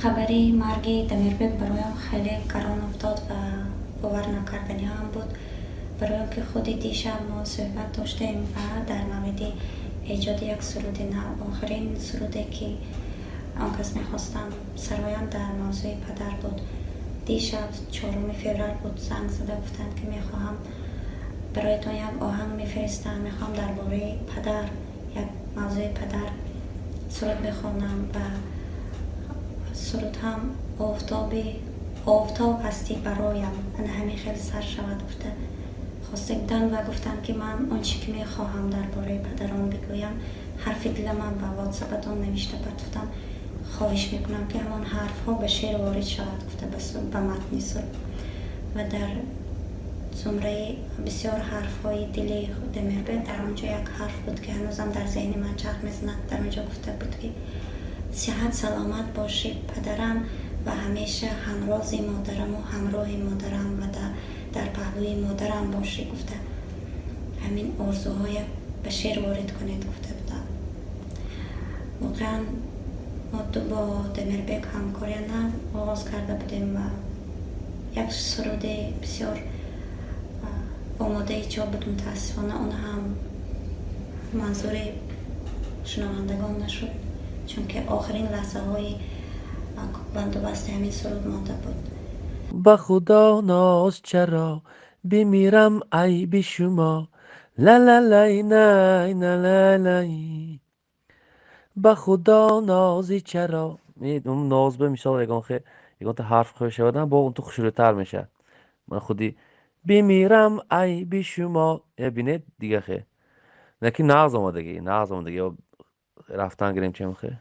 خبری مرگ دمیربگ برایم خیلی گران افتاد و باور نکردنی هم بود. برایم که خود دیشب ما صحبت داشتیم و در مورد ایجاد یک سرود نو، آخرین سرودی که آن کس میخواستم سرایم در موضوع پدر بود. دیشب 4 فوریه بود، زنگ زده گفتند که میخواهم برایتان یک آهنگ میفرستم، میخوام درباره پدر، یک موضوع پدر سرود بخوانم و سرود هم آفتاب هستی برایم من همین خیلی سر شود گفته خواستگدن و گفتم که من آنچه که میخواهم درباره پدران بگویم حرف دل من به واتساپتان نوشته گفتم خواهش میکنم که همان حرف ها به شعر وارد شود گفته به متن سرود و در زمره بسیار حرف های دلی دمیربگ در آنجا یک حرف بود که هنوزم در ذهن من چرخ میزند. در آنجا گفته بود که صحت سلامت باشی پدرم و همیشه همراز مادرم و همراه مادرم و در پهلوی مادرم باشی گفته همین آرزوهای به شعر وارد کنید گفته بودم. واقعا ما دو با دمیربگ همکاری آغاز کرده بودیم و یک سرود بسیار آماده چاپ بود. متاسفانه اون هم منظور شنوندگان نشد چون که آخرین لحظه های بندوبست همین سرود مانده بود. به خدا ناز چرا بمیرم ای بی شما لا لا لای نای لا لای به خدا نازی چرا اون ناز به میشه یگان تا حرف خوشه بدن با اون تو خشوره تر میشه. من خودی بمیرم ای بی شما بینید دیگه خیلی نکی نغز آمدگی رفتن گریم چه مخه